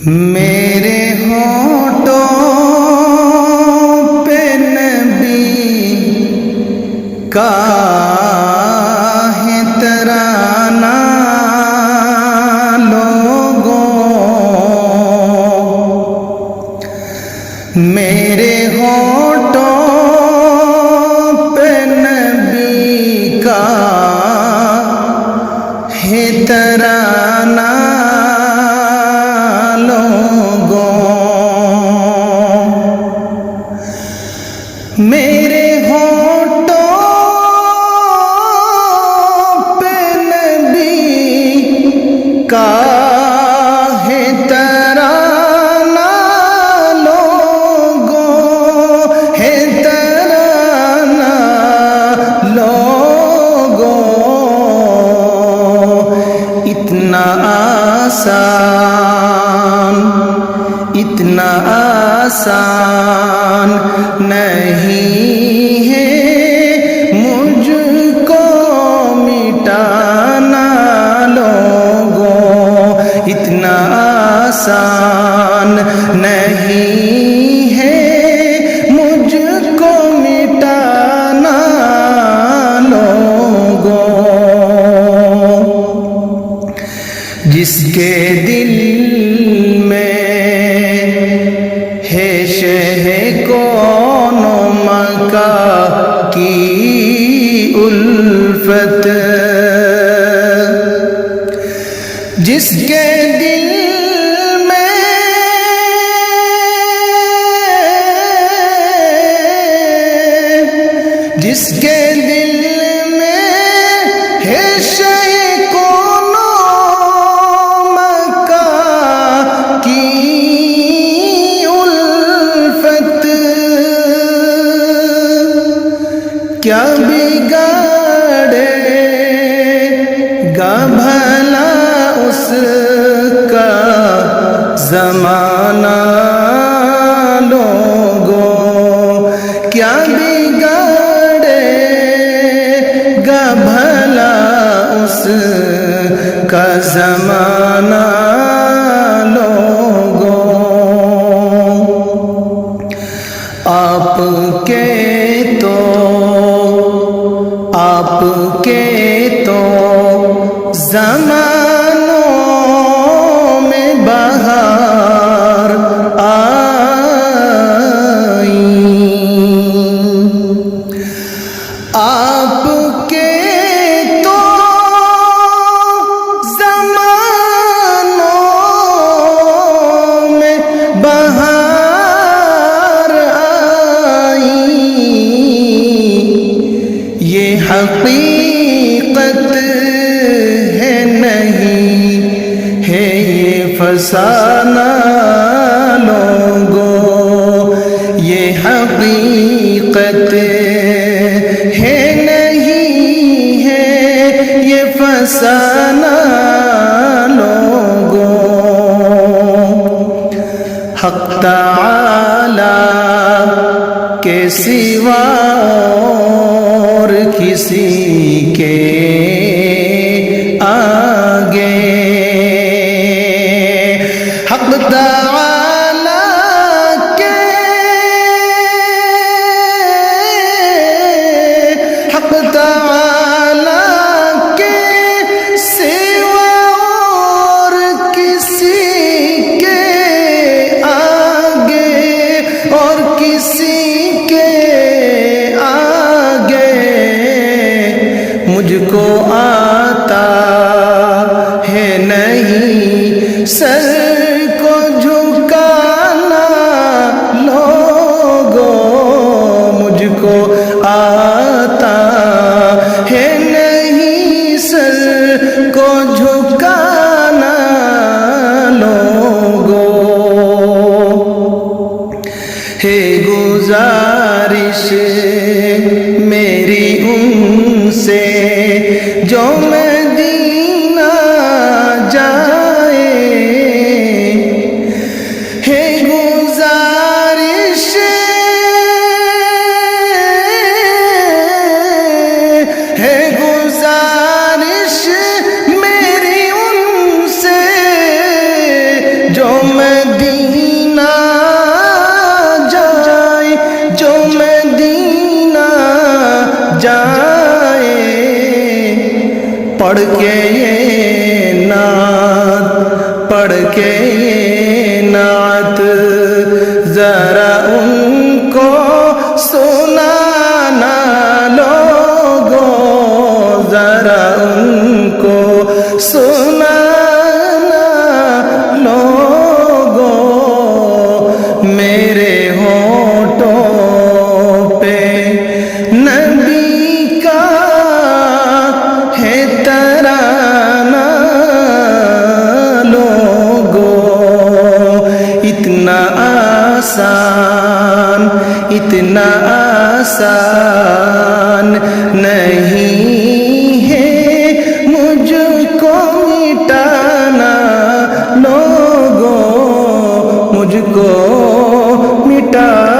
میرے ہونٹوں پہ نبی کا ہے ترانہ لوگوں، میرے ہونٹوں پہ نبی کا ہے ترانہ میرے ہونٹوں پہ نبی کا ہے ترانہ لوگوں، ہے ترانہ لوگوں، اتنا آسان نہیں ہے مجھ کو مٹانا لوگوں، اتنا آسان نہیں ہے مجھ کو مٹانا لوگوں، جس کے دل میں ہے شہ کون و مکاں کی الفت، جس کے دل میں ہے شہ کون و مکاں کی کیا بگاڑے گا بھلا اس کا زمانہ لوگوں، کیا بگاڑے گا بھلا اس کا زمانہ لوگوں، آپ کے تو زمانوں میں بہار آئی، آپ کے تو زمانوں میں بہار آئی، یہ حقیقت ہے نہیں ہے یہ فسانہ لوگوں، یہ حقیقت ہے نہیں ہے یہ فسانہ لوگوں، حق تعالی کے سوا اور کسی کے آگے، حق تعالی کے سوا اور کسی کے آگے، اور کسی کے آگے مجھ کو آتا ہے نہیں سر کو جھکانا لوگوں، مجھ کو آتا ہے نہیں سر کو جھکانا لوگوں، ہے گزارش میری ان سے جو مدینہ جائے، ہے گزارش میری ان سے جو مدینہ جائے، جو مدینہ جائے، پڑھ کے یہ نعت، پڑھ کے یہ نعت ذرا ان کو سنانا لوگو، ذرا ان کو سنانا لوگو، میرے ہونٹوں پہ نبی کا ہے ترانہ لوگو، اتنا آسان، اتنا آسان نہیں ہے مجھ کو مٹانا لوگو، مجھ کو مٹانا